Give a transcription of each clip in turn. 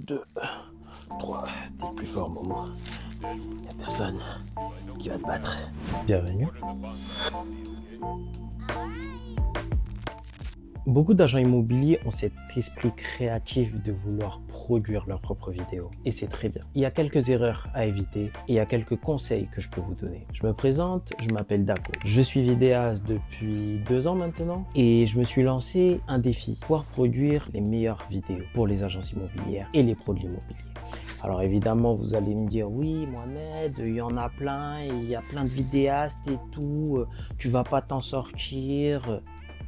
2, 3. T'es le plus fort, Momo. Y'a personne qui va te battre. Bienvenue. Beaucoup d'agents immobiliers ont cet esprit créatif de vouloir produire leurs propres vidéos. Et c'est très bien. Il y a quelques erreurs à éviter et il y a quelques conseils que je peux vous donner. Je me présente, je m'appelle Dako. Je suis vidéaste depuis 2 ans maintenant et je me suis lancé un défi, pouvoir produire les meilleures vidéos pour les agences immobilières et les pros de l'immobilier. Alors évidemment, vous allez me dire, oui Mohamed, il y en a plein, il y a plein de vidéastes et tout, tu vas pas t'en sortir.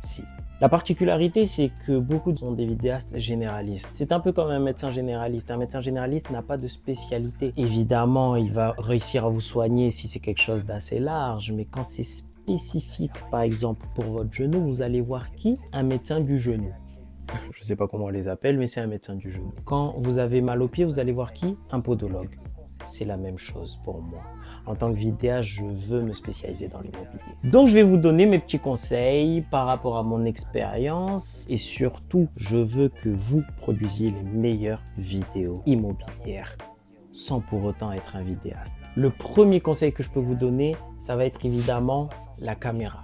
Si. La particularité, c'est que beaucoup sont des vidéastes généralistes. C'est un peu comme un médecin généraliste. Un médecin généraliste n'a pas de spécialité. Évidemment, il va réussir à vous soigner si c'est quelque chose d'assez large, mais quand c'est spécifique, par exemple pour votre genou, vous allez voir qui? Un médecin du genou. Je ne sais pas comment on les appelle, mais c'est un médecin du genou. Quand vous avez mal au pied, vous allez voir qui? Un podologue. C'est la même chose pour moi. En tant que vidéaste, je veux me spécialiser dans l'immobilier. Donc, je vais vous donner mes petits conseils par rapport à mon expérience et surtout, je veux que vous produisiez les meilleures vidéos immobilières sans pour autant être un vidéaste. Le premier conseil que je peux vous donner, ça va être évidemment la caméra.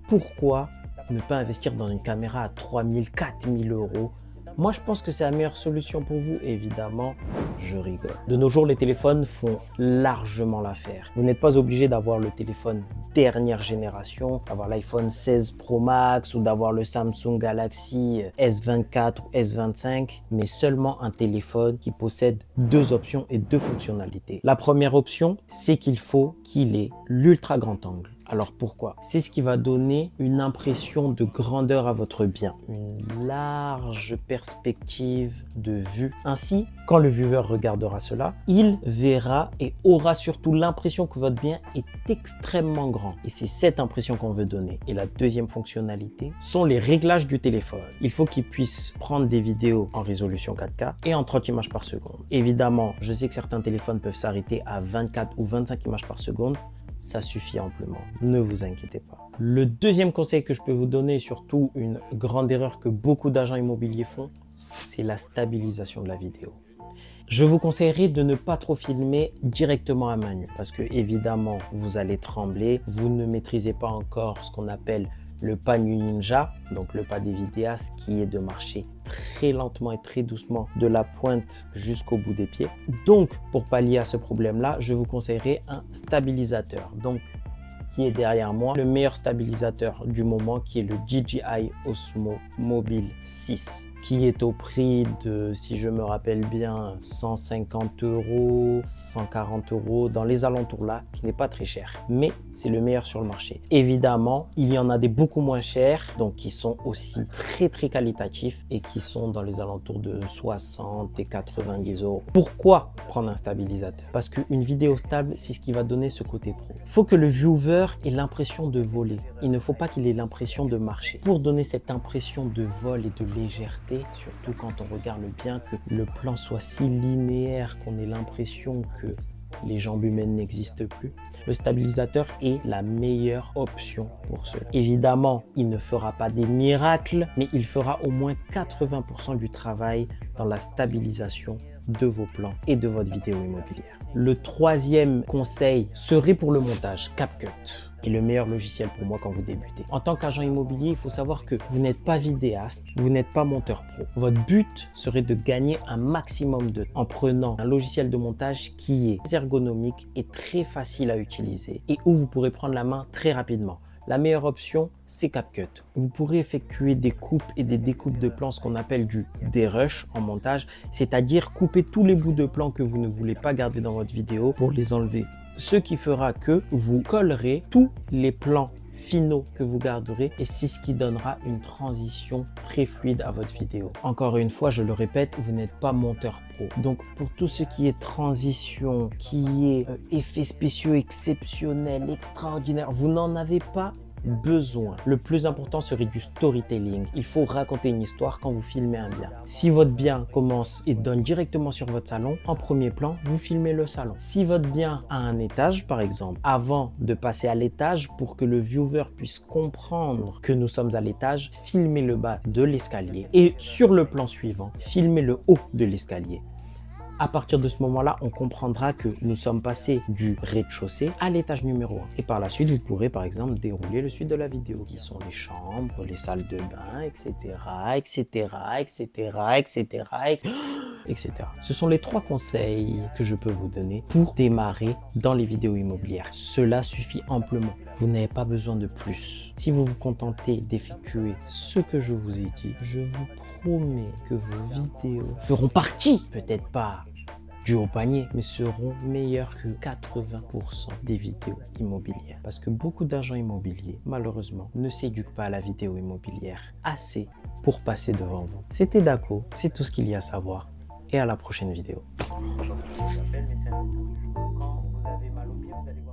Pourquoi ne pas investir dans une caméra à 3 000, 4 000 euros? Moi, je pense que c'est la meilleure solution pour vous. Évidemment, je rigole. De nos jours, les téléphones font largement l'affaire. Vous n'êtes pas obligé d'avoir le téléphone dernière génération, d'avoir l'iPhone 16 Pro Max ou d'avoir le Samsung Galaxy S24 ou S25, mais seulement un téléphone qui possède 2 options et 2 fonctionnalités. La première option, c'est qu'il faut qu'il ait l'ultra grand angle. Alors pourquoi? C'est ce qui va donner une impression de grandeur à votre bien, une large perspective de vue. Ainsi, quand le viewer regardera cela, il verra et aura surtout l'impression que votre bien est extrêmement grand. Et c'est cette impression qu'on veut donner. Et la deuxième fonctionnalité sont les réglages du téléphone. Il faut qu'il puisse prendre des vidéos en résolution 4K et en 30 images par seconde. Évidemment, je sais que certains téléphones peuvent s'arrêter à 24 ou 25 images par seconde. Ça suffit amplement, ne vous inquiétez pas. Le deuxième conseil que je peux vous donner, surtout une grande erreur que beaucoup d'agents immobiliers font, c'est la stabilisation de la vidéo. Je vous conseillerais de ne pas trop filmer directement à main nue parce que évidemment, vous allez trembler, vous ne maîtrisez pas encore ce qu'on appelle le pas nu ninja, donc le pas des vidéastes qui est de marcher très lentement et très doucement de la pointe jusqu'au bout des pieds. Donc, pour pallier à ce problème-là, je vous conseillerais un stabilisateur. Donc, qui est derrière moi, le meilleur stabilisateur du moment qui est le DJI Osmo Mobile 6. Qui est au prix de, si je me rappelle bien, 150 euros, 140 euros, dans les alentours là, qui n'est pas très cher. Mais c'est le meilleur sur le marché. Évidemment, il y en a des beaucoup moins chers, donc qui sont aussi très qualitatifs et qui sont dans les alentours de 60 et 90 euros. Pourquoi prendre un stabilisateur? Parce qu'une vidéo stable, c'est ce qui va donner ce côté pro. Il faut que le viewer ait l'impression de voler. Il ne faut pas qu'il ait l'impression de marcher. Pour donner cette impression de vol et de légèreté, surtout quand on regarde bien que le plan soit si linéaire qu'on ait l'impression que les jambes humaines n'existent plus, le stabilisateur est la meilleure option pour cela. Évidemment, il ne fera pas des miracles, mais il fera au moins 80% du travail dans la stabilisation de vos plans et de votre vidéo immobilière. Le troisième conseil serait pour le montage, CapCut. Est le meilleur logiciel pour moi quand vous débutez. En tant qu'agent immobilier, il faut savoir que vous n'êtes pas vidéaste, vous n'êtes pas monteur pro. Votre but serait de gagner un maximum de temps en prenant un logiciel de montage qui est ergonomique et très facile à utiliser et où vous pourrez prendre la main très rapidement. La meilleure option, c'est CapCut. Vous pourrez effectuer des coupes et des découpes de plans, ce qu'on appelle du dérush en montage, c'est-à-dire couper tous les bouts de plans que vous ne voulez pas garder dans votre vidéo pour les enlever. Ce qui fera que vous collerez tous les plans finaux que vous garderez et c'est ce qui donnera une transition très fluide à votre vidéo. Encore une fois, je le répète, vous n'êtes pas monteur pro. Donc pour tout ce qui est transition, qui est effets spéciaux exceptionnels, extraordinaires, vous n'en avez pas besoin. Le plus important serait du storytelling. Il faut raconter une histoire quand vous filmez un bien. Si votre bien commence et donne directement sur votre salon, en premier plan, vous filmez le salon. Si votre bien a un étage, par exemple, avant de passer à l'étage, pour que le viewer puisse comprendre que nous sommes à l'étage, filmez le bas de l'escalier. Et sur le plan suivant, filmez le haut de l'escalier. À partir de ce moment-là, on comprendra que nous sommes passés du rez-de-chaussée à l'étage numéro 1. Et par la suite, vous pourrez par exemple dérouler le suite de la vidéo, qui sont les chambres, les salles de bain, etc., etc., etc., etc., etc. Ce sont les 3 conseils que je peux vous donner pour démarrer dans les vidéos immobilières. Cela suffit amplement. Vous n'avez pas besoin de plus. Si vous vous contentez d'effectuer ce que je vous ai dit, je vous promets que vos vidéos feront partie, peut-être pas du haut panier, mais seront meilleures que 80% des vidéos immobilières. Parce que beaucoup d'agents immobiliers, malheureusement, ne s'éduquent pas à la vidéo immobilière assez pour passer devant vous. C'était Dako, c'est tout ce qu'il y a à savoir. Et à la prochaine vidéo. Quand vous avez mal au pied, vous allez voir.